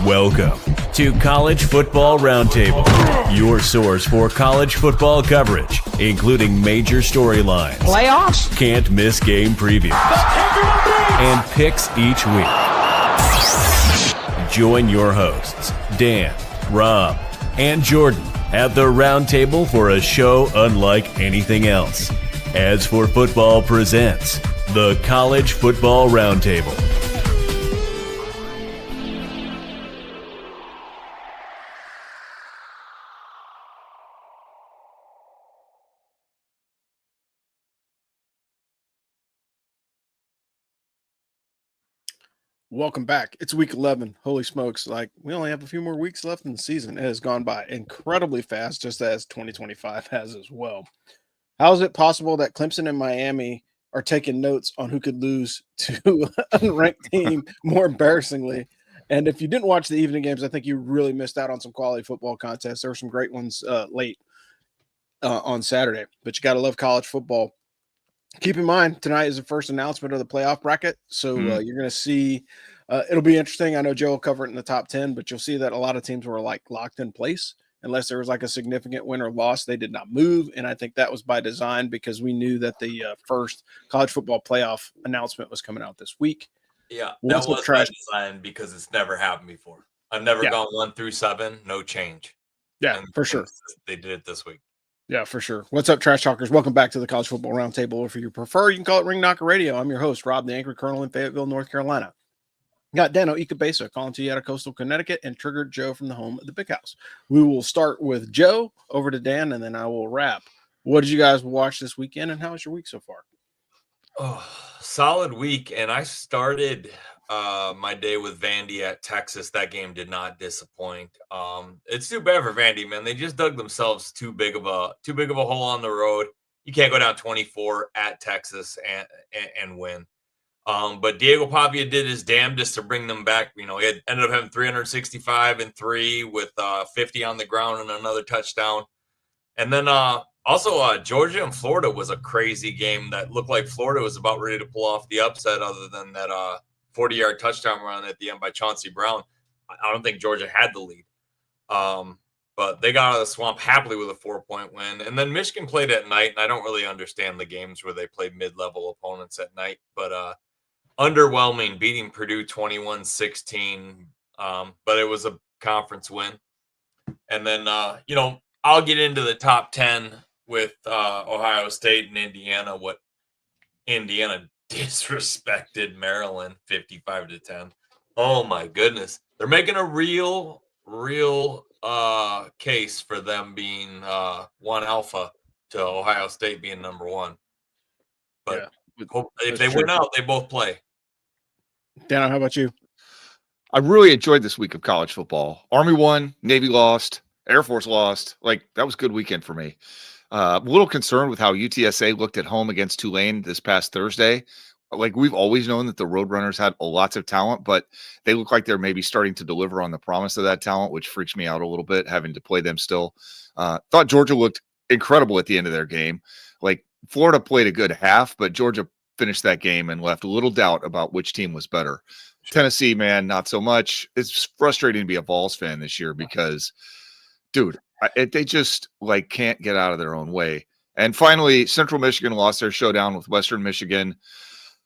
Welcome to College Football Roundtable, your source for college football coverage, including major storylines, playoffs, can't miss game previews, and picks each week. Join your hosts, Dan, Rob, and Jordan at the Roundtable for a show unlike anything else. As for Football presents the College Football Roundtable. Welcome back. It's week 11. Holy smokes. We only have a few more weeks left in the season. It has gone by incredibly fast, just as 2025 has as well. How is it possible that Clemson and Miami are taking notes on who could lose to an unranked team more embarrassingly? And if you didn't watch the evening games, I think you really missed out on some quality football contests. There were some great ones late on Saturday, but you got to love college football. Keep in mind, tonight is the first announcement of the playoff bracket, so you're going to see it'll be interesting. I know Joe will cover it in the top 10, but you'll see that a lot of teams were locked in place. Unless there was a significant win or loss, they did not move, and I think that was by design because we knew that the first college football playoff announcement was coming out this week. Yeah, that was by design because it's never happened before. I've never gone 1 through 7, no change. Yeah, for sure. They did it this week. Yeah, for sure. What's up, Trash Talkers? Welcome back to the College Football Roundtable. Or if you prefer, you can call it Ring Knocker Radio. I'm your host, Rob, the Angry Colonel in Fayetteville, North Carolina. Got Dano Ikebesa calling to you out of coastal Connecticut, and Triggered Joe from the home of the Big House. We will start with Joe, over to Dan, and then I will wrap. What did you guys watch this weekend, and how was your week so far? Oh, solid week, and I started my day with Vandy at Texas. That game did not disappoint. It's too bad for Vandy, man. They just dug themselves too big of a hole on the road. You can't go down 24 at Texas and win. But Diego Pavia did his damnedest to bring them back. He ended up having 365 and 3 with 50 on the ground and another touchdown. And then also Georgia and Florida was a crazy game that looked like Florida was about ready to pull off the upset other than that 40-yard touchdown run at the end by Chauncey Brown. I don't think Georgia had the lead. But they got out of the swamp happily with a 4-point win. And then Michigan played at night, and I don't really understand the games where they played mid-level opponents at night. But underwhelming, beating Purdue 21-16. But it was a conference win. And then, I'll get into the top 10 with Ohio State and Indiana. What Indiana disrespected Maryland 55-10. Oh my goodness. They're making a real case for them being 1 alpha to Ohio State being number 1. But if they win out, they both play. Dan, how about you? I really enjoyed this week of college football. Army won, Navy lost, Air Force lost. That was a good weekend for me. A little concerned with how UTSA looked at home against Tulane this past Thursday. We've always known that the Roadrunners had lots of talent, but they look like they're maybe starting to deliver on the promise of that talent, which freaks me out a little bit, having to play them still. Thought Georgia looked incredible at the end of their game. Florida played a good half, but Georgia finished that game and left a little doubt about which team was better. Tennessee, man, not so much. It's frustrating to be a Vols fan this year because, dude, they just can't get out of their own way. And finally, Central Michigan lost their showdown with Western Michigan.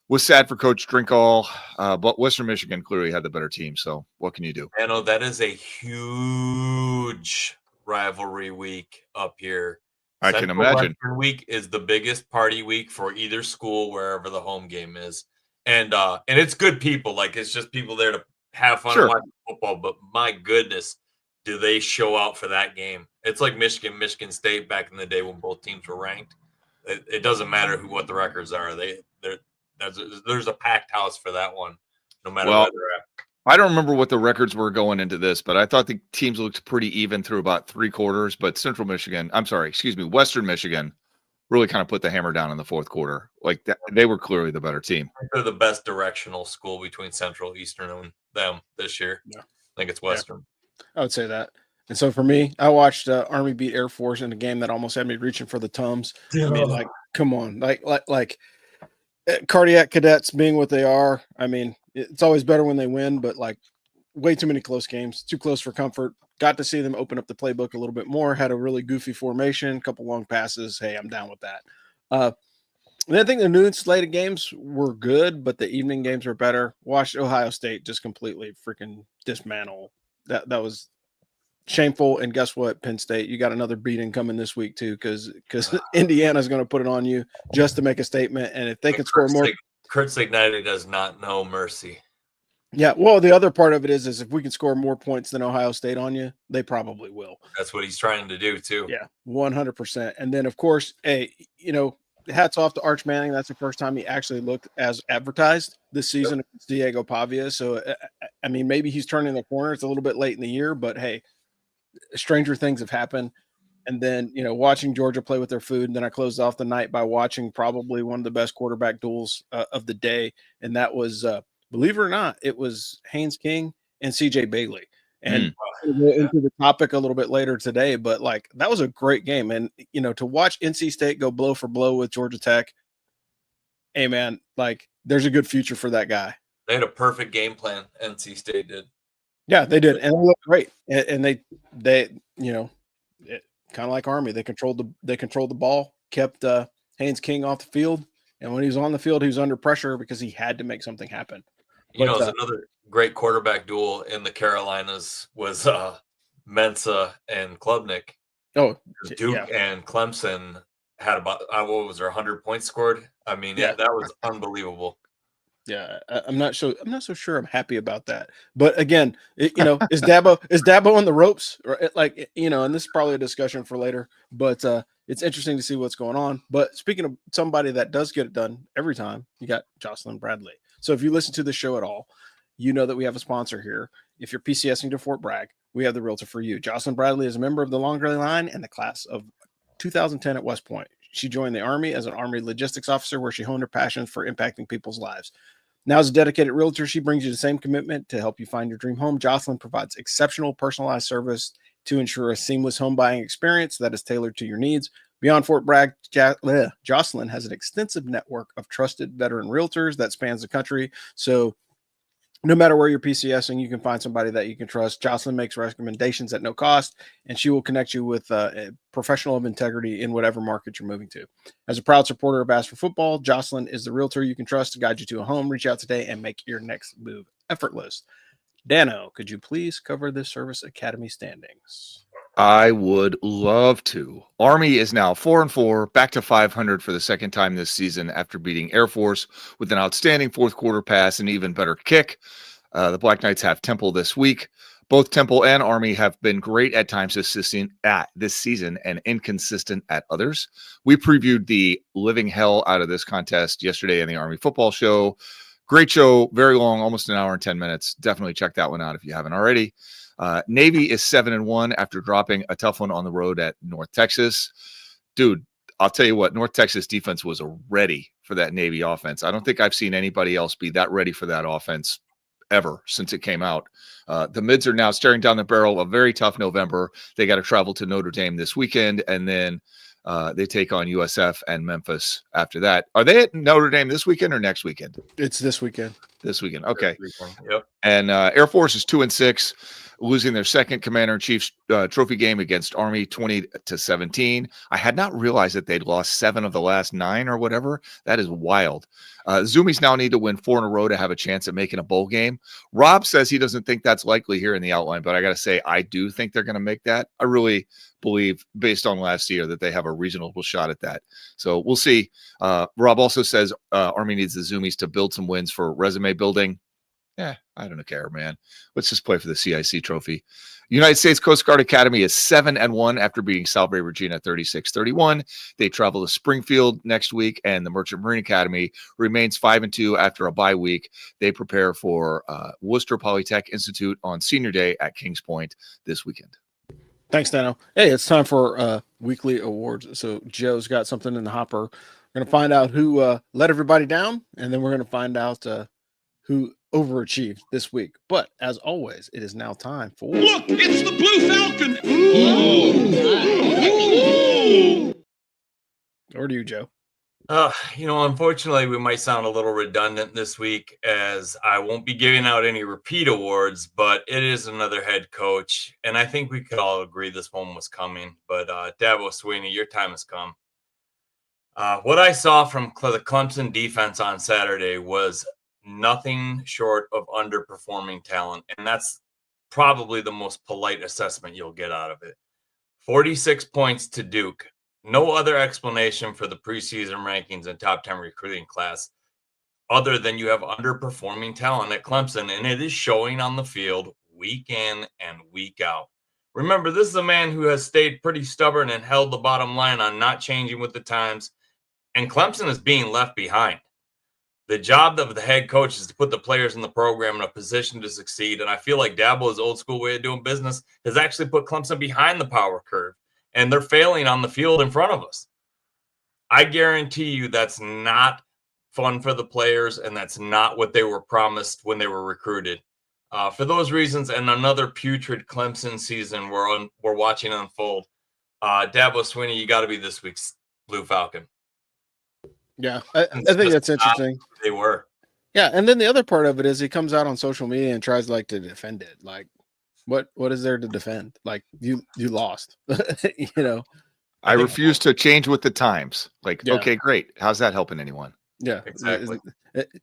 Was sad for Coach Drinkall, but Western Michigan clearly had the better team. So what can you do? I know that is a huge rivalry week up here. I can imagine. Western week is the biggest party week for either school, wherever the home game is. And it's good people. It's just people there to have fun and watch football. But my goodness, do they show out for that game? It's like Michigan State back in the day when both teams were ranked. It doesn't matter what the records are. There's a packed house for that one, no matter where they're at. I don't remember what the records were going into this, but I thought the teams looked pretty even through about 3 quarters. But Western Michigan really kind of put the hammer down in the 4th quarter. They were clearly the better team. They're the best directional school between Central, Eastern, and them this year. Yeah. I think it's Western. Yeah, I would say that. And so for me, I watched Army beat Air Force in a game that almost had me reaching for the Tums. Yeah. I mean, come on, cardiac cadets being what they are. I mean, it's always better when they win, but way too many close games, too close for comfort. Got to see them open up the playbook a little bit more. Had a really goofy formation, a couple long passes. Hey, I'm down with that. And I think the noon slate of games were good, but the evening games were better. Watched Ohio State just completely freaking dismantle. That was shameful. And guess what, Penn State, you got another beating coming this week too, because Indiana's going to put it on you just to make a statement. And if they can score more, Kurt Signetti does not know mercy. Yeah, well, the other part of it is if we can score more points than Ohio State on you, they probably will. That's what he's trying to do too. Yeah, 100%. And then, of course, hats off to Arch Manning. That's the first time he actually looked as advertised this season against Diego Pavia. So, I mean, maybe he's turning the corner. It's a little bit late in the year, but hey, stranger things have happened. And then, watching Georgia play with their food. And then I closed off the night by watching probably one of the best quarterback duels of the day. And that was, believe it or not, it was Haynes King and CJ Bailey. And we'll get into the topic a little bit later today, but that was a great game. And, to watch NC State go blow for blow with Georgia Tech, hey man, there's a good future for that guy. They had a perfect game plan. NC State did. Yeah, they did. And they looked great. And they kind of like Army, they controlled the ball, kept Haynes King off the field. And when he was on the field, he was under pressure because he had to make something happen. Another great quarterback duel in the Carolinas was Mensa and Klubnik. Oh, Duke and Clemson had about 100 points scored. I mean, that was unbelievable. Yeah, I'm not so sure I'm happy about that. But again, is Dabo on the ropes? Or and this is probably a discussion for later. But it's interesting to see what's going on. But speaking of somebody that does get it done every time, you got Jocelyn Bradley. So if you listen to the show at all, you know that we have a sponsor here. If you're PCSing to Fort Bragg, we have the realtor for you. Jocelyn Bradley is a member of the Long Gray Line and the class of 2010 at West Point. She joined the Army as an Army logistics officer where she honed her passion for impacting people's lives. Now, as a dedicated realtor, she brings you the same commitment to help you find your dream home. Jocelyn provides exceptional personalized service to ensure a seamless home buying experience that is tailored to your needs. Beyond Fort Bragg, Jocelyn has an extensive network of trusted veteran realtors that spans the country. So no matter where you're PCSing, you can find somebody that you can trust. Jocelyn makes recommendations at no cost, and she will connect you with a professional of integrity in whatever market you're moving to. As a proud supporter of Bass for Football, Jocelyn is the realtor you can trust to guide you to a home. Reach out today and make your next move effortless. Dano, could you please cover the service academy standings? I would love to. Army is now 4-4, back to 500 for the second time this season after beating Air Force with an outstanding fourth quarter pass and even better kick. The Black Knights have Temple this week. Both Temple and Army have been great at times this season and inconsistent at others. We previewed the living hell out of this contest yesterday in the Army football show. Great show, very long, almost an hour and 10 minutes. Definitely check that one out if you haven't already. Navy is 7-1 after dropping a tough one on the road at North Texas. Dude, I'll tell you what, North Texas defense was ready for that Navy offense. I don't think I've seen anybody else be that ready for that offense ever since it came out. The Mids are now staring down the barrel of a very tough November. They got to travel to Notre Dame this weekend, and then they take on USF and Memphis after that. Are they at Notre Dame this weekend or next weekend? It's this weekend. This weekend, okay. Yep. And Air Force is 2-6. Losing their second Commander-in-Chief's trophy game against Army 20-17. I had not realized that they'd lost 7 of the last 9 or whatever. That is wild. Zoomies now need to win 4 in a row to have a chance at making a bowl game. Rob says he doesn't think that's likely here in the outline, but I got to say, I do think they're going to make that. I really believe, based on last year, that they have a reasonable shot at that. So we'll see. Rob also says Army needs the Zoomies to build some wins for resume building. Yeah, I don't care, man. Let's just play for the CIC trophy. United States Coast Guard Academy is 7-1 after beating Salve, Regina 36-31. They travel to Springfield next week, and the Merchant Marine Academy remains 5-2 after a bye week. They prepare for Worcester Polytech Institute on Senior Day at Kings Point this weekend. Thanks, Dano. Hey, it's time for weekly awards. So Joe's got something in the hopper. We're going to find out who let everybody down, and then we're going to find out who overachieved this week. But as always, it is now time for Look, it's the Blue Falcon. Over to you, Joe. Unfortunately, we might sound a little redundant this week as I won't be giving out any repeat awards, but it is another head coach. And I think we could all agree this one was coming. But Dabo Swinney, your time has come. What I saw from the Clemson defense on Saturday was nothing short of underperforming talent. And that's probably the most polite assessment you'll get out of it. 46 points to Duke. No other explanation for the preseason rankings and top 10 recruiting class other than you have underperforming talent at Clemson, and it is showing on the field week in and week out. Remember, this is a man who has stayed pretty stubborn and held the bottom line on not changing with the times, and Clemson is being left behind. The job of the head coach is to put the players in the program in a position to succeed. And I feel like Dabo's old school way of doing business has actually put Clemson behind the power curve, and they're failing on the field in front of us. I guarantee you that's not fun for the players, and that's not what they were promised when they were recruited. For those reasons, and another putrid Clemson season we're watching unfold, Dabo Swinney, you got to be this week's Blue Falcon. Yeah, I think that's interesting. They were. Yeah, and then the other part of it is he comes out on social media and tries to defend it. Like, what is there to defend? Like, you lost. I refuse to change with the times. Like, Yeah. Okay, great. How's that helping anyone? Yeah, Exactly.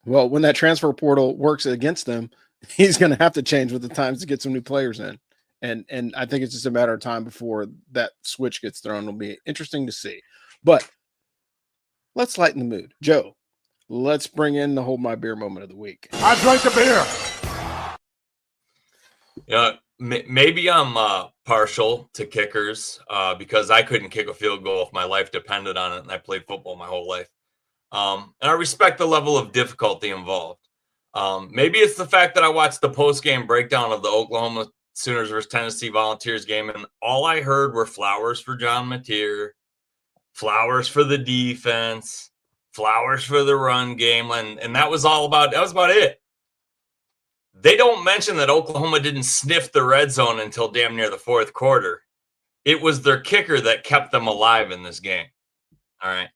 Well, when that transfer portal works against them, he's going to have to change with the times to get some new players in. And I think it's just a matter of time before that switch gets thrown. It'll be interesting to see. But let's lighten the mood. Joe, let's bring in the Hold My Beer moment of the week. I drank the beer. Maybe I'm partial to kickers because I couldn't kick a field goal if my life depended on it, and I played football my whole life. And I respect the level of difficulty involved. Maybe it's the fact that I watched the post-game breakdown of the Oklahoma Sooners versus Tennessee Volunteers game, and all I heard were flowers for John Mateer, flowers for the defense, flowers for the run game, and that was about it. They don't mention that Oklahoma didn't sniff the red zone until damn near the fourth quarter. It was their kicker that kept them alive in this game. All right.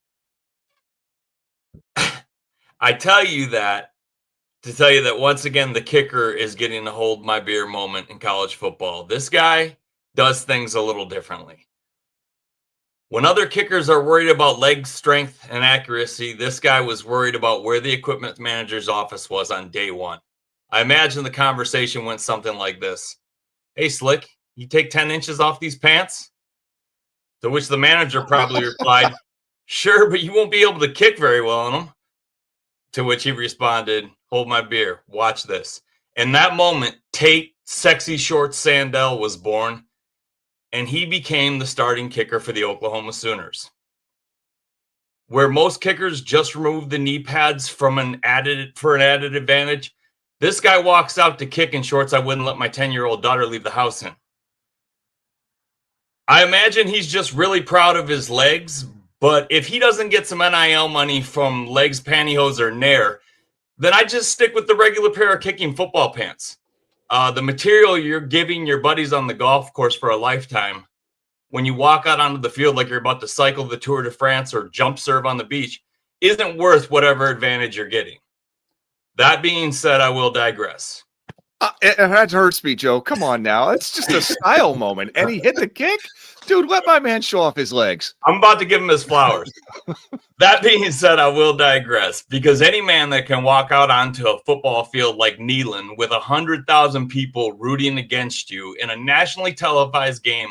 I tell you that to tell you that once again, the kicker is getting a Hold My Beer moment in college football. This guy does things a little differently. When other kickers are worried about leg strength and accuracy, this guy was worried about where the equipment manager's office was on day one. I imagine the conversation went something like this. Hey, Slick, you take 10 inches off these pants? To which the manager probably replied, sure, but you won't be able to kick very well in them. To which he responded, hold my beer, watch this. In that moment, Tate Sexy Short Sandell was born, and he became the starting kicker for the Oklahoma Sooners. Where most kickers just remove the knee pads for an added advantage, this guy walks out to kick in shorts I wouldn't let my 10-year-old daughter leave the house in. I imagine he's just really proud of his legs, but if he doesn't get some NIL money from Legs, Pantyhose, or Nair, then I just stick with the regular pair of kicking football pants. The material you're giving your buddies on the golf course for a lifetime, when you walk out onto the field like you're about to cycle the Tour de France or jump serve on the beach, isn't worth whatever advantage you're getting. That being said, I will digress. That hurts me, Joe. Come on now. It's just a style moment. And he hit the kick? Dude, let my man show off his legs. I'm about to give him his flowers. That being said, I will digress because any man that can walk out onto a football field like Neyland with 100,000 people rooting against you in a nationally televised game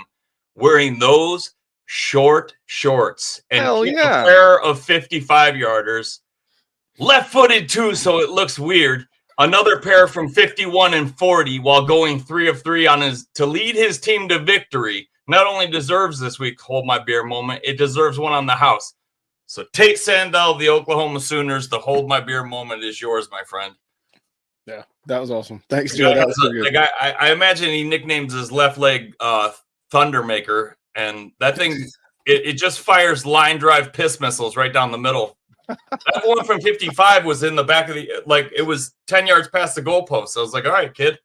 wearing those short shorts and a pair of 55-yarders, left-footed too, so it looks weird. Another pair from 51 and 40 while going 3 of 3 to lead his team to victory. Not only deserves this week Hold My Beer moment, it deserves one on the house. So Tate Sandell, the Oklahoma Sooners, the Hold My Beer moment is yours, my friend. Yeah, that was awesome. Thanks, Joe. That was the guy, I imagine he nicknames his left leg Thundermaker, and that thing, it just fires line drive piss missiles right down the middle. That one from 55 was in the back of it was 10 yards past the goalpost. So I was like, all right, kid,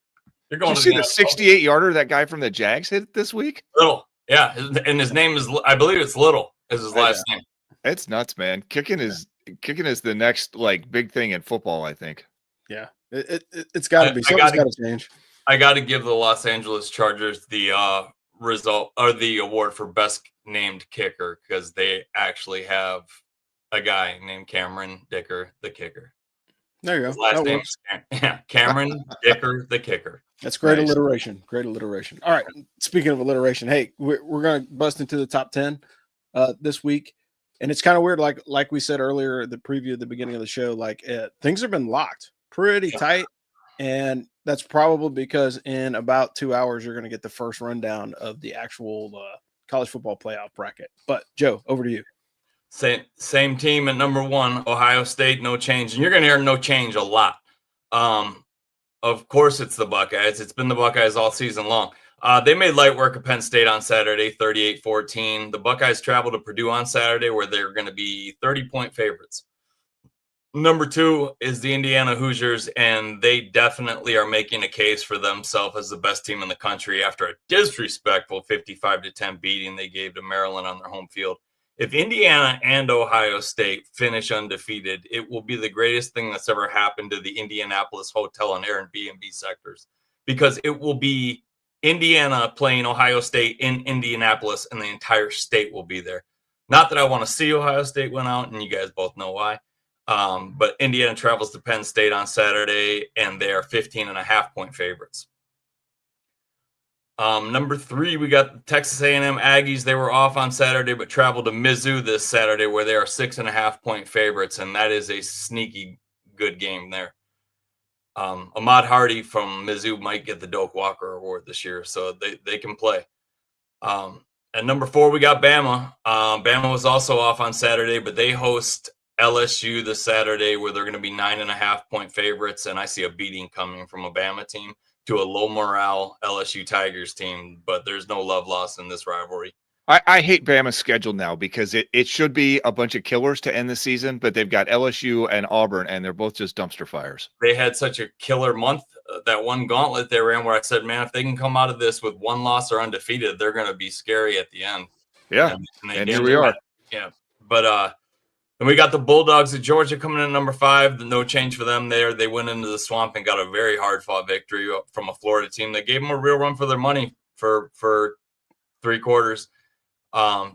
you're going to see the 68-yarder that guy from the Jags hit this week? Little. Yeah. And his name is, I believe it's Little is his last name. It's nuts, man. Kicking is the next like big thing in football, I think. Yeah, it's got to be. Something's got to change. I got to give the Los Angeles Chargers the result or the award for best named kicker because they actually have a guy named Cameron Dicker, the kicker. There you go. His last name is Cameron Dicker, the kicker. That's great alliteration. Great alliteration. All right. Speaking of alliteration, hey, we're going to bust into the top 10 this week. And it's kind of weird. Like we said earlier, the preview at the beginning of the show, things have been locked pretty tight. And that's probably because in about 2 hours, you're going to get the first rundown of the actual college football playoff bracket. But Joe, over to you. Same team at number 1, Ohio State, no change. And you're going to hear no change a lot. Of course, it's the Buckeyes. It's been the Buckeyes all season long. They made light work of Penn State on Saturday, 38-14. The Buckeyes traveled to Purdue on Saturday where they're going to be 30-point favorites. Number 2 is the Indiana Hoosiers, and they definitely are making a case for themselves as the best team in the country after a disrespectful 55-10 beating they gave to Maryland on their home field. If Indiana and Ohio State finish undefeated, it will be the greatest thing that's ever happened to the Indianapolis hotel and Airbnb sectors because it will be Indiana playing Ohio State in Indianapolis and the entire state will be there. Not that I want to see Ohio State win out, and you guys both know why. But Indiana travels to Penn State on Saturday, and they are 15.5-point favorites. Number 3, we got the Texas A&M Aggies. They were off on Saturday, but traveled to Mizzou this Saturday, where they are 6.5-point favorites, and that is a sneaky good game there. Ahmad Hardy from Mizzou might get the Doak Walker Award this year, so they can play. At number 4, we got Bama. Bama was also off on Saturday, but they host LSU this Saturday, where they're going to be 9.5-point favorites, and I see a beating coming from a Bama team to a low morale LSU Tigers team, but there's no love lost in this rivalry. I hate Bama's schedule now because it should be a bunch of killers to end the season, but they've got LSU and Auburn, and they're both just dumpster fires. They had such a killer month, that one gauntlet they ran where I said, man, if they can come out of this with 1 loss or undefeated, they're going to be scary at the end. Yeah, and here we are. Yeah, but and we got the Bulldogs of Georgia coming in at number 5. No change for them there. They went into the swamp and got a very hard-fought victory from a Florida team that gave them a real run for their money for 3 quarters.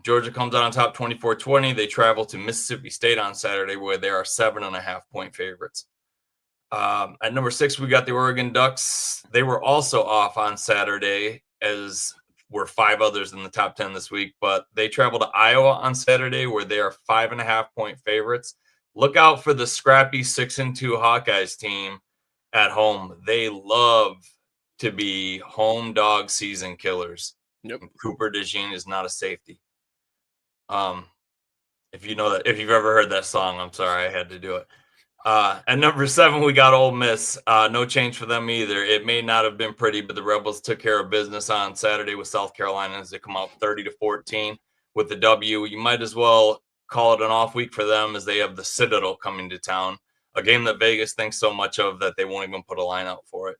Georgia comes out on top 24-20. They travel to Mississippi State on Saturday where they are 7.5-point favorites. At number 6, we got the Oregon Ducks. They were also off on Saturday, as were 5 others in the top 10 this week, but they travel to Iowa on Saturday where they are 5.5-point favorites. Look out for the scrappy 6-2 Hawkeyes team at home. They love to be home dog season killers. Yep. Cooper DeJean is not a safety. If you know that, if you've ever heard that song, I'm sorry, I had to do it. At number 7, we got Ole Miss. No change for them either. It may not have been pretty, but the Rebels took care of business on Saturday with South Carolina as they come out 30-14 with the W. You might as well call it an off week for them as they have the Citadel coming to town, a game that Vegas thinks so much of that they won't even put a line out for it.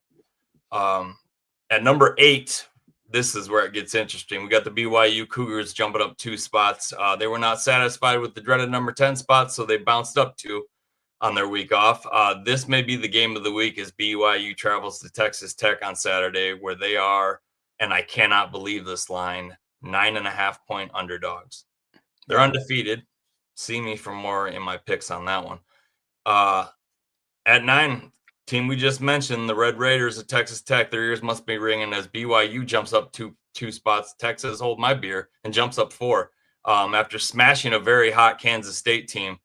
At number 8, this is where it gets interesting. We got the BYU Cougars jumping up 2 spots. They were not satisfied with the dreaded number 10 spot, so they bounced up 2 on their week off. This may be the game of the week as BYU travels to Texas Tech on Saturday, where they are, and I cannot believe this line, 9.5-point underdogs. They're undefeated. See me for more in my picks on that one. At 9, team we just mentioned, the Red Raiders of Texas Tech, their ears must be ringing as BYU jumps up two spots. Texas, hold my beer, and jumps up 4 after smashing a very hot Kansas State team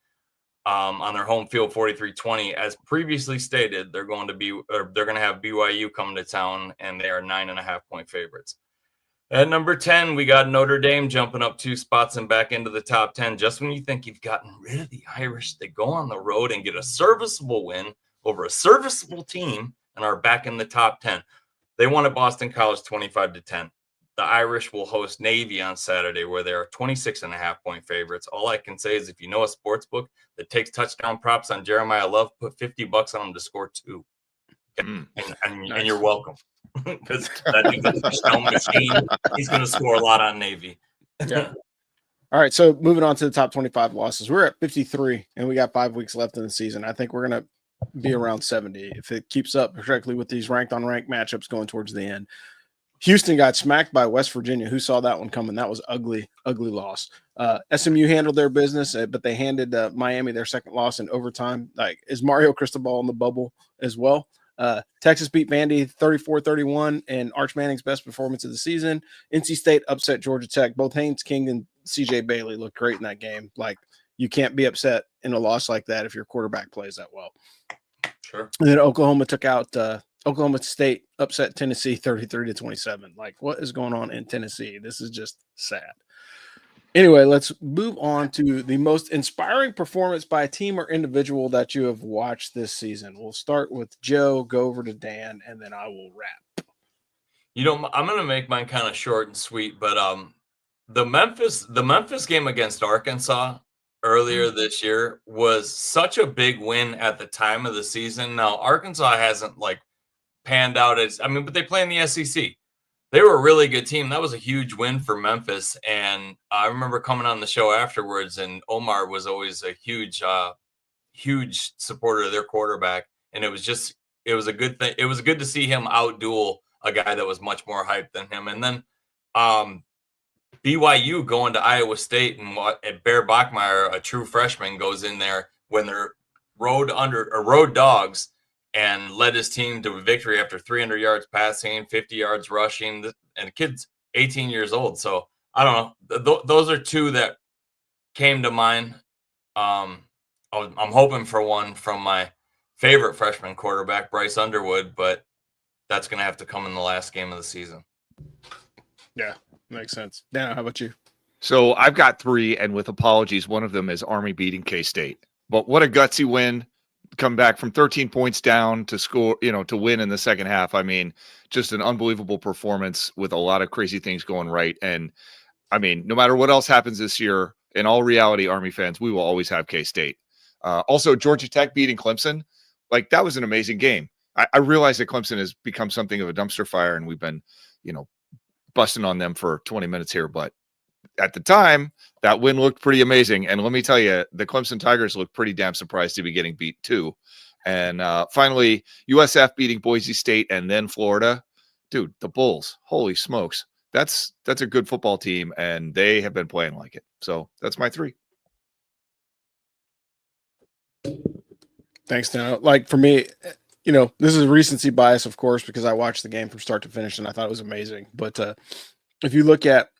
on their home field 43-20. As previously stated, they're going to have BYU coming to town, and they are 9.5-point favorites. At number 10, we got Notre Dame jumping up 2 spots and back into the top 10. Just when you think you've gotten rid of the Irish, they go on the road and get a serviceable win over a serviceable team and are back in the top 10. They won at Boston College 25-10. The Irish will host Navy on Saturday, where they are 26.5-point favorites. All I can say is if you know a sports book that takes touchdown props on Jeremiah Love, put $50 on him to score 2. And you're welcome. Because that dude's a touchdown machine. He's going to score a lot on Navy. Yeah. All right, so moving on to the top 25 losses. We're at 53, and we got 5 weeks left in the season. I think we're going to be around 70 if it keeps up correctly with these ranked on ranked matchups going towards the end. Houston got smacked by West Virginia. Who saw that one coming? That was ugly, ugly loss. SMU handled their business, but they handed Miami their second loss in overtime. Like, is Mario Cristobal in the bubble as well? Texas beat Vandy 34-31 in Arch Manning's best performance of the season. NC State upset Georgia Tech. Both Haynes King and CJ Bailey looked great in that game. Like, you can't be upset in a loss like that if your quarterback plays that well. Sure. And then Oklahoma took out Oklahoma State, upset Tennessee 33-27. Like, what is going on in Tennessee? This is just sad. Anyway, let's move on to the most inspiring performance by a team or individual that you have watched this season. We'll start with Joe, go over to Dan, and then I will wrap. I'm going to make mine kind of short and sweet, but the Memphis game against Arkansas earlier this year was such a big win at the time of the season. Now, Arkansas hasn't panned out but they play in the SEC. They were a really good team. That was a huge win for Memphis. And I remember coming on the show afterwards, and Omar was always a huge supporter of their quarterback. And it was a good thing. It was good to see him outduel a guy that was much more hyped than him. And then BYU going to Iowa State, and Bear Bachmeier, a true freshman, goes in there when they're road dogs, and led his team to a victory after 300 yards passing, 50 yards rushing, and the kid's 18 years old. So I don't know. Those are two that came to mind. I'm hoping for one from my favorite freshman quarterback, Bryce Underwood, but that's going to have to come in the last game of the season. Yeah, makes sense. Dan, how about you? So I've got 3, and with apologies, one of them is Army beating K-State. But what a gutsy win. Come back from 13 points down to score, to win in the second half. I mean, just an unbelievable performance with a lot of crazy things going right. And I mean, no matter what else happens this year, in all reality, Army fans, we will always have K-State. Also, Georgia Tech beating Clemson. That was an amazing game. I realize that Clemson has become something of a dumpster fire, and we've been, busting on them for 20 minutes here, but at the time, that win looked pretty amazing. And let me tell you, the Clemson Tigers looked pretty damn surprised to be getting beat too. And finally, USF beating Boise State and then Florida. Dude, the Bulls, holy smokes. That's a good football team, and they have been playing like it. So that's my 3. Thanks, Dan. For me, this is recency bias, of course, because I watched the game from start to finish, and I thought it was amazing. But if you look at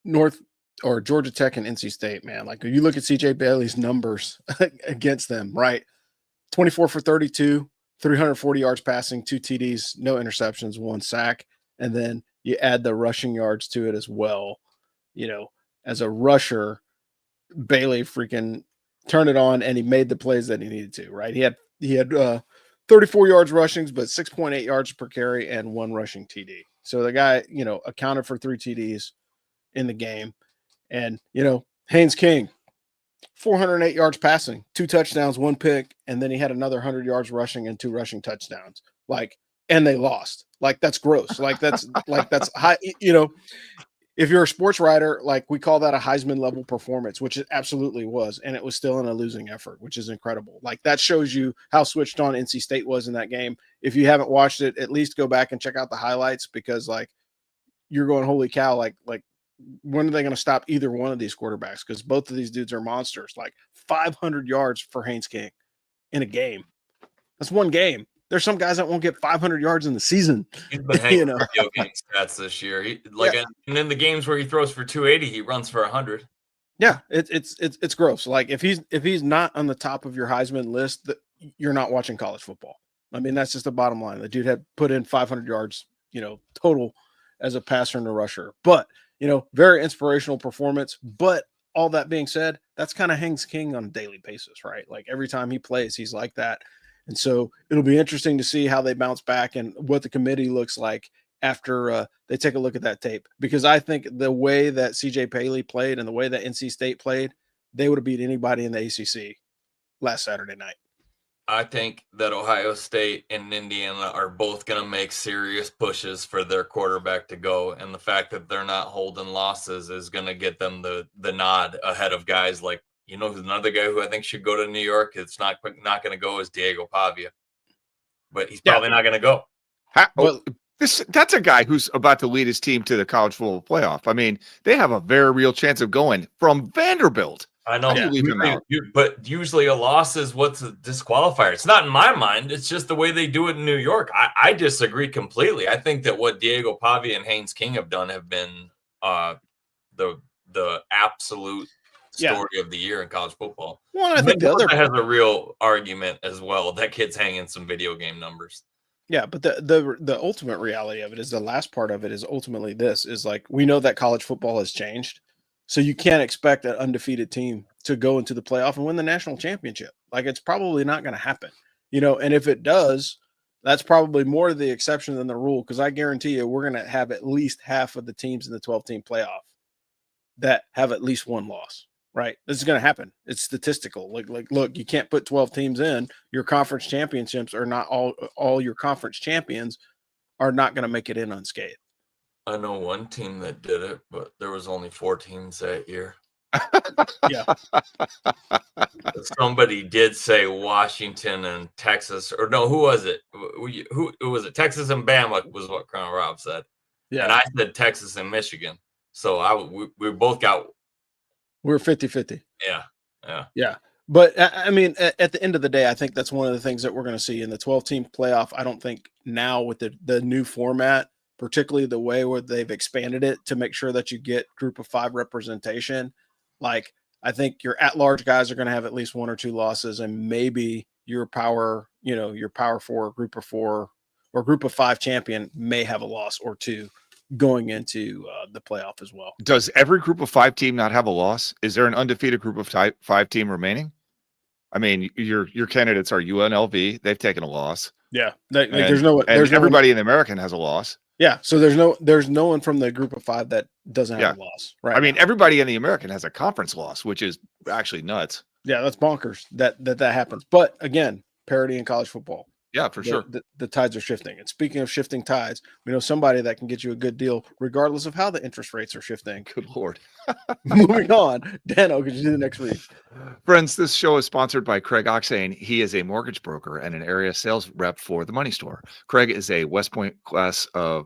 Georgia Tech and NC State, man, if you look at CJ Bailey's numbers against them, right? 24 for 32, 340 yards passing, 2 TDs, no interceptions, 1 sack. And then you add the rushing yards to it as well. As a rusher, Bailey freaking turned it on, and he made the plays that he needed to, right? He had 34 yards rushings, but 6.8 yards per carry and 1 rushing TD. So the guy, accounted for 3 TDs in the game. And Haynes King, 408 yards passing, 2 touchdowns, 1 pick, and then he had another 100 yards rushing and 2 rushing touchdowns. And they lost. That's gross. That's high. If you're a sports writer, we call that a Heisman level performance, which it absolutely was, and it was still in a losing effort, which is incredible. That shows you how switched on NC State was in that game. If you haven't watched it, at least go back and check out the highlights, because you're going, holy cow, when are they going to stop either one of these quarterbacks? Because both of these dudes are monsters. 500 yards for Haynes King in a game. That's one game. There's some guys that won't get 500 yards in the season. He's been hanging video game stats this year. And in the games where he throws for 280, he runs for 100. Yeah, it's gross. If he's not on the top of your Heisman list, you're not watching college football. I mean, that's just the bottom line. The dude had put in 500 yards, total as a passer and a rusher. But very inspirational performance. But all that being said, that's kind of Haynes King on a daily basis, right? Every time he plays, he's like that. And so it'll be interesting to see how they bounce back and what the committee looks like after they take a look at that tape. Because I think the way that CJ Bailey played and the way that NC State played, they would have beat anybody in the ACC last Saturday night. I think that Ohio State and Indiana are both going to make serious pushes for their quarterback to go. And the fact that they're not holding losses is going to get them the nod ahead of guys like, who's another guy who I think should go to New York. It's not going to go is Diego Pavia, but he's probably not going to go. That's a guy who's about to lead his team to the college football playoff. I mean, they have a very real chance of going from Vanderbilt. I know, but usually a loss is what's a disqualifier. It's not in my mind. It's just the way they do it in New York. I disagree completely. I think that what Diego Pavia and Haynes King have done have been the absolute story of the year in college football. Well, I think the other has a real argument as well. That kid's hanging some video game numbers. Yeah, but the ultimate reality of it is the last part of it is ultimately this is like we know that college football has changed. So you can't expect an undefeated team to go into the playoff and win the national championship. Like it's probably not going to happen, and if it does, that's probably more the exception than the rule. Cause I guarantee you we're going to have at least half of the teams in the 12-team playoff that have at least one loss, right? This is going to happen. It's statistical. Like, look, you can't put 12 teams in. Your conference championships are not all your conference champions are not going to make it in unscathed. I know one team that did it, but there was only 4 teams that year. Yeah. Somebody did say Washington and Texas, or no, who was it? Who was it? Texas and Bama was what Colonel Rob said. Yeah. And I said Texas and Michigan. So we both got. We're 50-50. Yeah. But I mean, at the end of the day, I think that's one of the things that we're going to see in the 12-team playoff. I don't think now with the new format, particularly the way where they've expanded it to make sure that you get group of 5 representation. Like, I think your at-large guys are going to have at least 1 or 2 losses, and maybe your power 4, group of 4, or group of 5 champion may have a loss or 2 going into the playoff as well. Does every group of 5 team not have a loss? Is there an undefeated group of 5 team remaining? I mean, your candidates are UNLV. They've taken a loss. Yeah. Everybody in the American has a loss. Yeah. So there's no one from the group of 5 that doesn't have a loss. Right. I mean, everybody in the American has a conference loss, which is actually nuts. Yeah. That's bonkers that happens. But again, parity in college football. Yeah, for sure. The tides are shifting. And speaking of shifting tides, we know somebody that can get you a good deal regardless of how the interest rates are shifting. Good Lord. Moving on. Dano, could you do the next week? Friends, this show is sponsored by Craig Oxane. He is a mortgage broker and an area sales rep for the Money Store. Craig is a West Point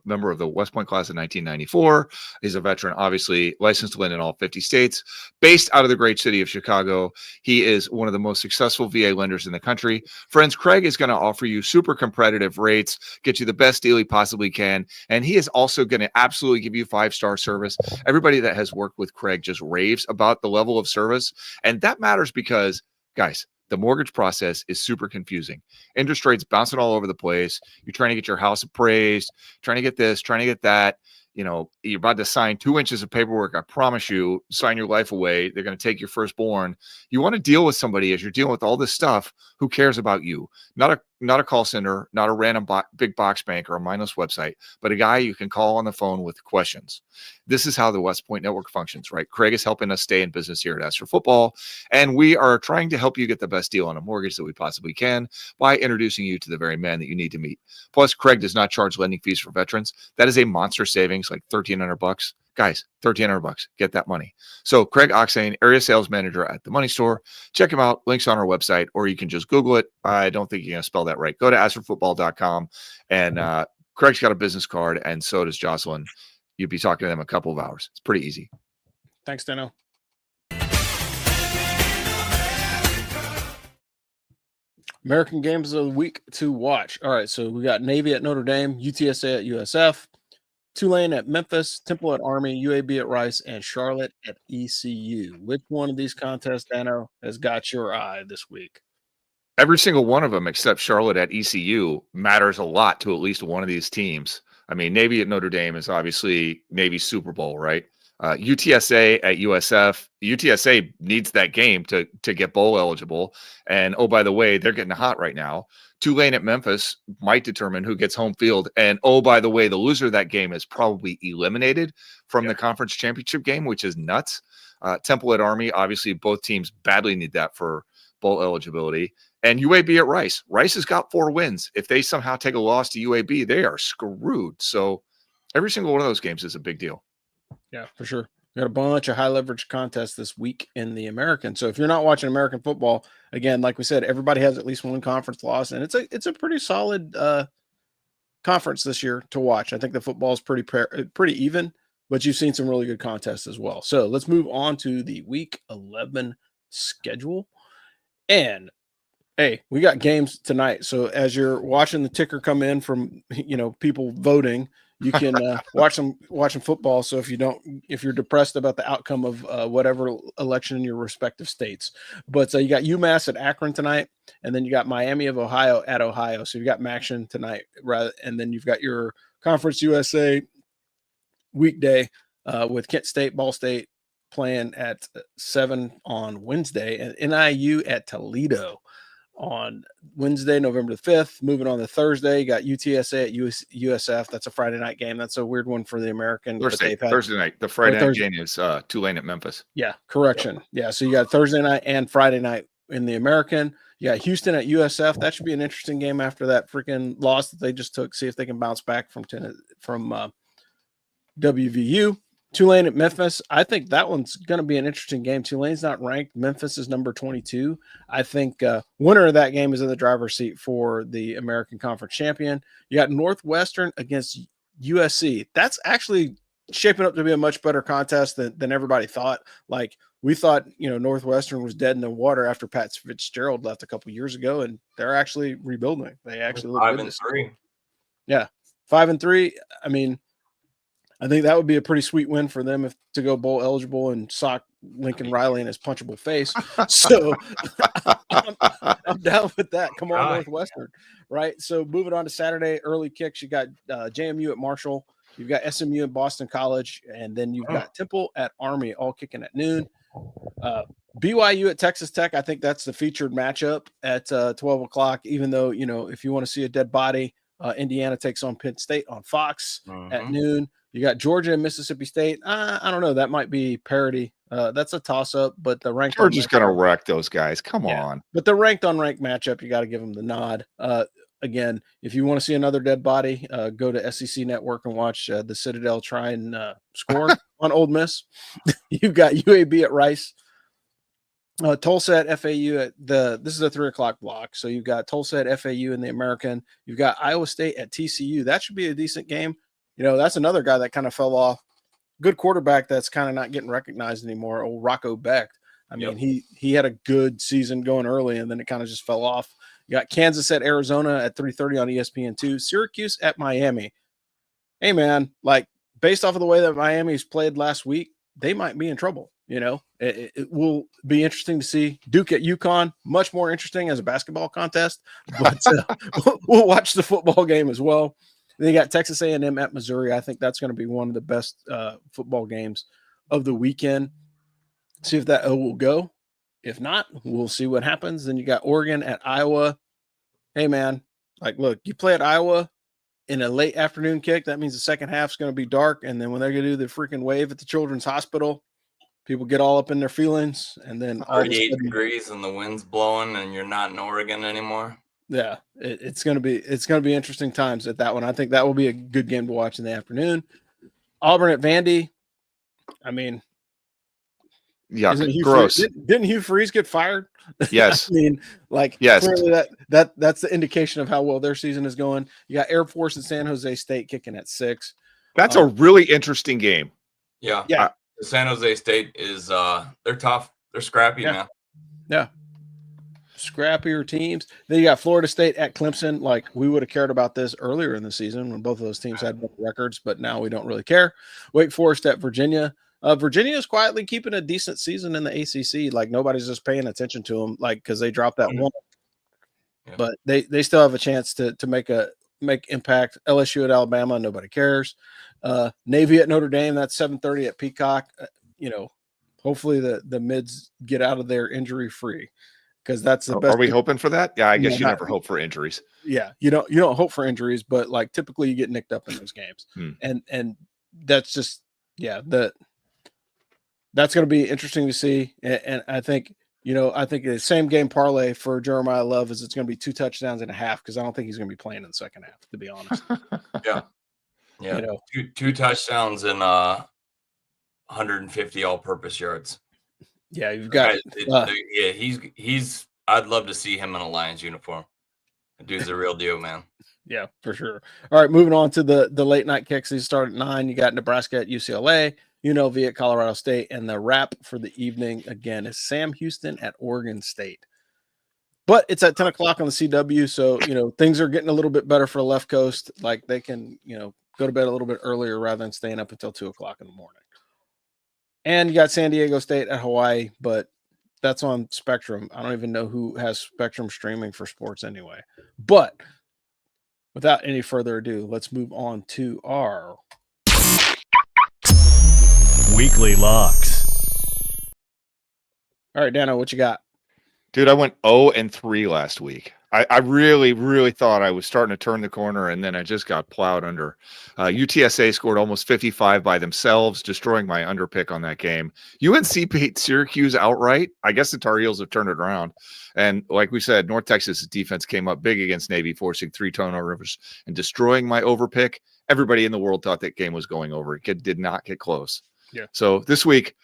member of the West Point class of 1994. He's a veteran, obviously licensed to lend in all 50 states, based out of the great city of Chicago. He is one of the most successful VA lenders in the country. Friends, Craig is going to offer you super competitive rates, get you the best deal he possibly can. And he is also going to absolutely give you 5-star service. Everybody that has worked with Craig just raves about the level of service. And that matters because, guys, the mortgage process is super confusing. Interest rates bouncing all over the place. You're trying to get your house appraised, trying to get this, trying to get that. You're about to sign 2 inches of paperwork. I promise you, sign your life away. They're going to take your firstborn. You want to deal with somebody as you're dealing with all this stuff who cares about you. Not a call center, not a random big box bank or a mindless website, but a guy you can call on the phone with questions. This is how the West Point Network functions, right? Craig is helping us stay in business here at Ask for Football, and we are trying to help you get the best deal on a mortgage that we possibly can by introducing you to the very man that you need to meet. Plus, Craig does not charge lending fees for veterans. That is a monster savings, like $1,300. Guys, $1,300. Get that money. So Craig Oxane, area sales manager at the Money Store. Check him out. Links on our website, or you can just Google it. I don't think you're going to spell that right. Go to askforfootball.com, and Craig's got a business card, and so does Jocelyn. You'd be talking to them a couple of hours. It's pretty easy. Thanks, Dano. American games of the week to watch. All right, so we got Navy at Notre Dame, UTSA at USF, Tulane at Memphis, Temple at Army, UAB at Rice, and Charlotte at ECU. Which one of these contests, Dano, has got your eye this week? Every single one of them except Charlotte at ECU matters a lot to at least one of these teams. I mean, Navy at Notre Dame is obviously Navy's Super Bowl, right? UTSA at USF. UTSA needs that game to get bowl eligible. And, oh, by the way, they're getting hot right now. Tulane at Memphis might determine who gets home field. And, oh, by the way, the loser of that game is probably eliminated from the conference championship game, which is nuts. Temple at Army, obviously both teams badly need that for bowl eligibility. And UAB at Rice. Rice has got 4 wins. If they somehow take a loss to UAB, they are screwed. So every single one of those games is a big deal. Yeah, for sure. We got a bunch of high leverage contests this week in the American. So if you're not watching American football, again, like we said, everybody has at least one conference loss, and it's a pretty solid conference this year to watch. I think the football is pretty even, but you've seen some really good contests as well. So let's move on to the week 11 schedule. And hey, we got games tonight. So as you're watching the ticker come in from people voting, you can watch some football. So if you're depressed about the outcome of whatever election in your respective states, but you got UMass at Akron tonight, and then you got Miami of Ohio at Ohio. So you got Maction tonight, and then you've got your Conference USA weekday with Kent State, Ball State playing at 7 on Wednesday, and NIU at Toledo on Wednesday, November the 5th. Moving on to Thursday, you got UTSA at USF. That's a Friday night game. That's a weird one for the American. Thursday night. The Friday night game is Tulane at Memphis. Yeah, correction. Yeah, so you got Thursday night and Friday night in the American. You got Houston at USF. That should be an interesting game after that freaking loss that they just took. See if they can bounce back from WVU. Tulane at Memphis. I think that one's going to be an interesting game. Tulane's not ranked. Memphis is number 22. I think winner of that game is in the driver's seat for the American Conference champion. You got Northwestern against USC. That's actually shaping up to be a much better contest than everybody thought. Like, we thought, Northwestern was dead in the water after Pat Fitzgerald left a couple years ago, and they're actually rebuilding. They actually look 5-3. Yeah, 5-3. I mean, I think that would be a pretty sweet win for them to go bowl eligible and sock Lincoln Riley in his punchable face. So I'm down with that. Come on, Northwestern. Right. So moving on to Saturday, early kicks. You got JMU at Marshall. You've got SMU at Boston College. And then you've got Temple at Army, all kicking at noon. BYU at Texas Tech. I think that's the featured matchup at 12 o'clock, even though, if you want to see a dead body, Indiana takes on Penn State on Fox at noon. You got Georgia and Mississippi State. I don't know. That might be parity. That's a toss-up, but the ranked Georgia's going to wreck those guys. Come on. But the ranked on ranked matchup, you got to give them the nod. Again, if you want to see another dead body, go to SEC Network and watch the Citadel try and score on Ole Miss. You've got UAB at Rice. Tulsa at FAU this is a 3 o'clock block. So you've got Tulsa at FAU in the American. You've got Iowa State at TCU. That should be a decent game. That's another guy that kind of fell off. Good quarterback that's kind of not getting recognized anymore. Old Rocco Becht. I mean, he had a good season going early, and then it kind of just fell off. You got Kansas at Arizona at 3:30 on ESPN2. Syracuse at Miami. Hey, man, like, based off of the way that Miami's played last week, they might be in trouble. It will be interesting to see. Duke at UConn, much more interesting as a basketball contest, but we'll watch the football game as well. Then you got Texas A&M at Missouri. I think that's going to be one of the best football games of the weekend. See if that will go. If not, we'll see what happens. Then you got Oregon at Iowa. Hey, man, like, look, you play at Iowa in a late afternoon kick. That means the second half is going to be dark. And then when they're going to do the freaking wave at the Children's Hospital, people get all up in their feelings. And then 38 degrees and the wind's blowing and you're not in Oregon anymore. Yeah, it's gonna be interesting times at that one. I think that will be a good game to watch in the afternoon. Auburn at Vandy. I mean, yeah, gross. Didn't Hugh Freeze get fired? Yes. I mean, like, yes. Clearly that's the indication of how well their season is going. You got Air Force and San Jose State kicking at 6. That's a really interesting game. Yeah. Yeah. San Jose State is they're tough. They're scrappy now. Yeah. Scrappier teams. Then you got Florida State at Clemson. Like, we would have cared about this earlier in the season when both of those teams had both records, but now we don't really care. Wake Forest at Virginia. Virginia is quietly keeping a decent season in the ACC. Like, nobody's just paying attention to them, like, because they dropped that one. Yeah. But they still have a chance to make impact. LSU at Alabama, nobody cares. Navy at Notre Dame. That's 7:30 at Peacock. Hopefully the mids get out of there injury free. Because that's the best. Are we hoping for that? Yeah, I guess you never hope for injuries. Yeah, you don't hope for injuries, but like typically you get nicked up in those games, and that's just that's going to be interesting to see. And I think I think the same game parlay for Jeremiah Love is it's going to be 2 touchdowns and a half because I don't think he's going to be playing in the second half, to be honest. Yeah. Two touchdowns and 150 all-purpose yards. Yeah, you've got. He's. I'd love to see him in a Lions uniform. The dude's a real deal, man. Yeah, for sure. All right, moving on to the late night kicks. These start at 9. You got Nebraska at UCLA, UNLV at Colorado State, and the wrap for the evening again is Sam Houston at Oregon State. But it's at 10 o'clock on the CW, so things are getting a little bit better for the left coast. Like they can go to bed a little bit earlier rather than staying up until 2 o'clock in the morning. And you got San Diego State at Hawaii, but that's on Spectrum. I don't even know who has Spectrum streaming for sports anyway. But without any further ado, let's move on to our weekly locks. All right, Dano, what you got? Dude, I went 0-3 last week. I really, really thought I was starting to turn the corner, and then I just got plowed under. UTSA scored almost 55 by themselves, destroying my under pick on that game. UNC beat Syracuse outright. I guess the Tar Heels have turned it around. And like we said, North Texas' defense came up big against Navy, forcing 3 turnovers and destroying my over pick. Everybody in the world thought that game was going over. It did not get close. Yeah. So this week,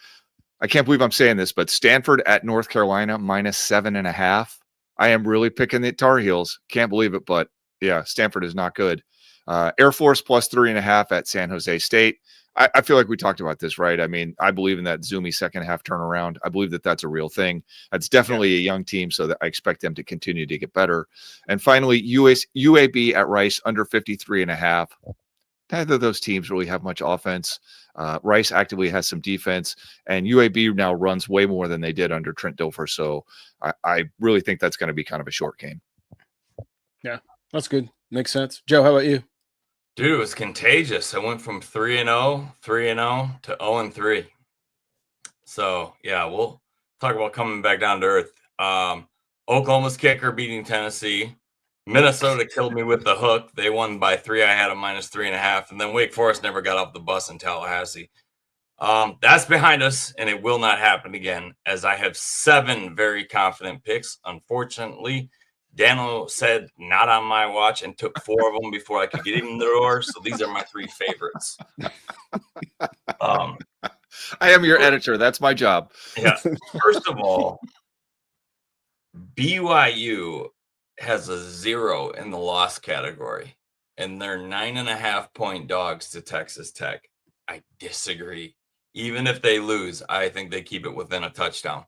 I can't believe I'm saying this, but Stanford at North Carolina -7.5. I am really picking the Tar Heels. Can't believe it, but yeah, Stanford is not good. Air Force +3.5 at San Jose State. I feel like we talked about this, right? I mean, I believe in that zoomy second half turnaround. I believe that that's a real thing. That's definitely a young team, so that I expect them to continue to get better. And finally, UAB at Rice under 53.5. Neither of those teams really have much offense. Rice actively has some defense, and UAB now runs way more than they did under Trent Dilfer. So I really think that's going to be kind of a short game. Yeah, that's good. Makes sense. Joe, how about you? Dude, it was contagious. I went from 3-0 to 0-3. So yeah, we'll talk about coming back down to earth. Oklahoma's kicker beating Tennessee. Minnesota killed me with the hook. They won by 3. I had a -3.5. And then Wake Forest never got off the bus in Tallahassee. That's behind us, and it will not happen again, as I have 7 very confident picks. Unfortunately, Dano said not on my watch and took 4 of them before I could get in the door. So these are my 3 favorites. I am your editor. That's my job. Yeah. First of all, BYU has a 0 in the loss category, and they're 9.5-point dogs to Texas Tech. I disagree. Even if they lose, I think they keep it within a touchdown.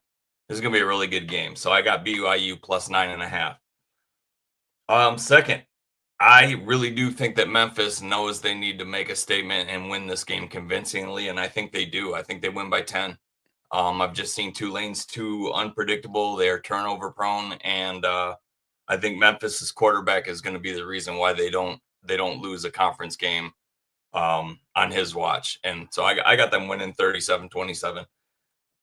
This is going to be a really good game. So I got BYU +9.5. Second, I really do think that Memphis knows they need to make a statement and win this game convincingly, and I think they do. I think they win by 10. I've just seen Tulane's too unpredictable. They are turnover prone, and I think Memphis's quarterback is going to be the reason why they don't lose a conference game on his watch. And so I got them winning 37-27.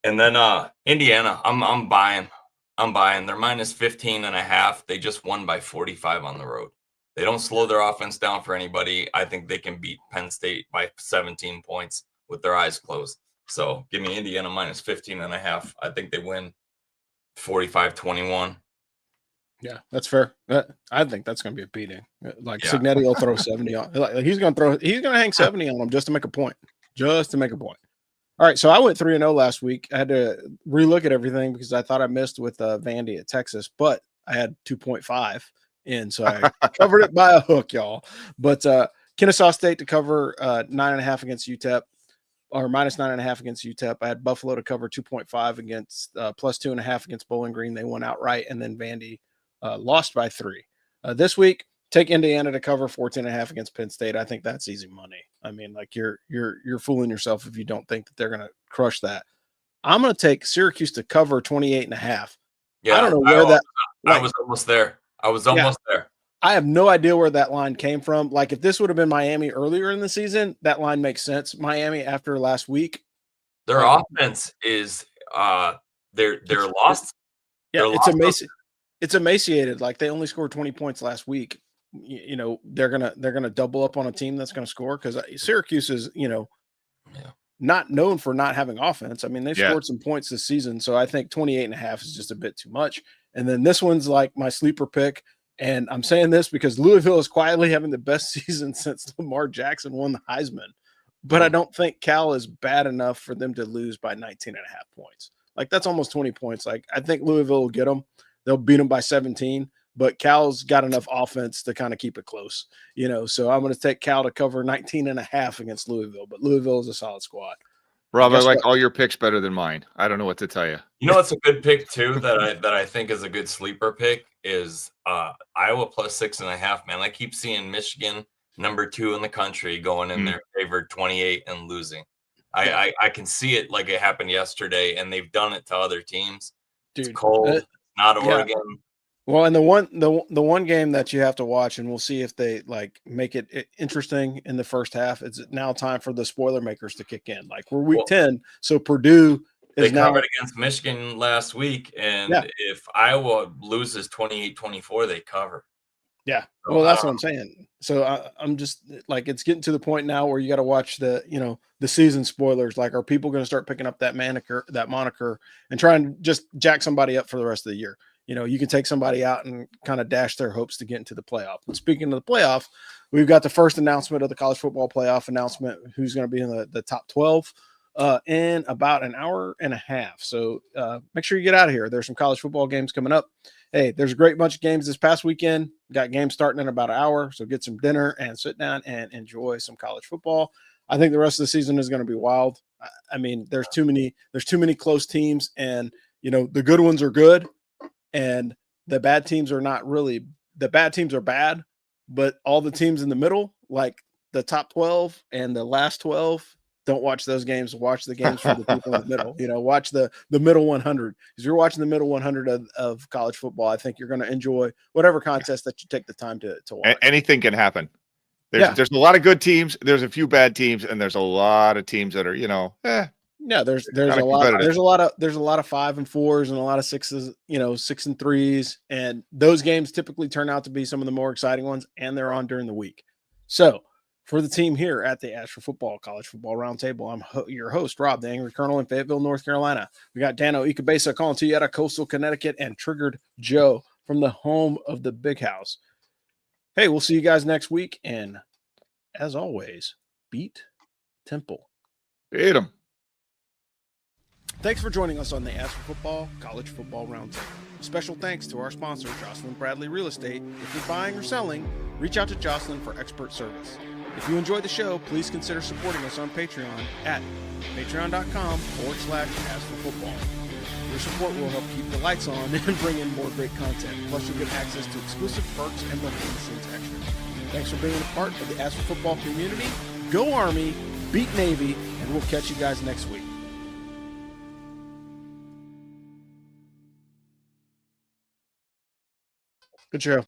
And then Indiana, I'm buying. They're -15.5. They just won by 45 on the road. They don't slow their offense down for anybody. I think they can beat Penn State by 17 points with their eyes closed. So give me Indiana -15.5. I think they win 45-21. Yeah, that's fair. I think that's going to be a beating. Like Cignetti will throw 70 on. Like he's going to hang 70 on them just to make a point. All right, so I went 3-0 last week. I had to relook at everything because I thought I missed with Vandy at Texas, but I had 2.5 in, so I covered it by a hook, y'all. But Kennesaw State to cover 9.5 against UTEP, or -9.5 against UTEP. I had Buffalo to cover 2.5 against +2.5 against Bowling Green. They won outright, and then Vandy lost by 3. This week, take Indiana to cover 14.5 against Penn State. I think that's easy money. I mean, like you're fooling yourself if you don't think that they're going to crush that. I'm going to take Syracuse to cover 28.5. Yeah, I don't know where that. I was almost there. There. I have no idea where that line came from. Like if this would have been Miami earlier in the season, that line makes sense. Miami after last week, their offense is they're lost. Yeah, it's emaciated. Like they only scored 20 points last week. You know, they're gonna double up on a team that's gonna score because Syracuse is, not known for not having offense. I mean, they've Yeah. scored some points this season, so I think 28.5 is just a bit too much. And then this one's like my sleeper pick. And I'm saying this because Louisville is quietly having the best season since Lamar Jackson won the Heisman. But I don't think Cal is bad enough for them to lose by 19.5 points. Like, that's almost 20 points. Like, I think Louisville will get them. They'll beat them by 17. But Cal's got enough offense to kind of keep it close, So I'm going to take Cal to cover 19.5 against Louisville. But Louisville is a solid squad. Rob, I like what? all your picks better than mine. I don't know what to tell you. You know what's a good pick too that I think is a good sleeper pick is Iowa plus 6.5. Man, I keep seeing Michigan number 2 in the country going in there favored 28 and losing. I can see it like it happened yesterday, and they've done it to other teams. Dude, it's cold, not Oregon. Well, and the one game that you have to watch, and we'll see if they like make it interesting in the first half. It's now time for the spoiler makers to kick in. Like, we're week 10, so Purdue is they covered against Michigan last week, and if Iowa loses 28-24, they cover. Yeah, well, that's what I'm saying. So I'm just like, it's getting to the point now where you got to watch the season spoilers. Like, are people going to start picking up that moniker and try and just jack somebody up for the rest of the year? You can take somebody out and kind of dash their hopes to get into the playoff. And speaking of the playoff, we've got the first announcement of the college football playoff announcement, who's going to be in the top 12 in about an hour and a half. So make sure you get out of here. There's some college football games coming up. Hey, there's a great bunch of games this past weekend. Got games starting in about an hour. So get some dinner and sit down and enjoy some college football. I think the rest of the season is going to be wild. I mean, there's too many close teams, and the good ones are good. And the bad teams are not really – the bad teams are bad, but all the teams in the middle, like the top 12 and the last 12, don't watch those games. Watch the games for the people in the middle. Watch the middle 100. If you're watching the middle 100 of college football, I think you're going to enjoy whatever contest that you take the time to watch. Anything can happen. There's a lot of good teams. There's a few bad teams, and there's a lot of teams that are, Yeah, there's a lot of 5 and 4s and a lot of 6s, 6 and 3s, and those games typically turn out to be some of the more exciting ones, and they're on during the week. So, for the team here at the Ash for Football College Football Roundtable, I'm your host, Rob, the Angry Colonel in Fayetteville, North Carolina. We got Dano Ikebesa calling to you out of Coastal Connecticut, and Triggered Joe from the home of the Big House. Hey, we'll see you guys next week, and as always, beat Temple. Beat them. Thanks for joining us on the Ask for Football College Football Roundtable. Special thanks to our sponsor, Jocelyn Bradley Real Estate. If you're buying or selling, reach out to Jocelyn for expert service. If you enjoyed the show, please consider supporting us on Patreon at patreon.com/askforfootball. Your support will help keep the lights on and bring in more great content. Plus, you'll get access to exclusive perks and behind-the-scenes extras. Thanks for being a part of the Ask for Football community. Go Army, beat Navy, and we'll catch you guys next week. Good show.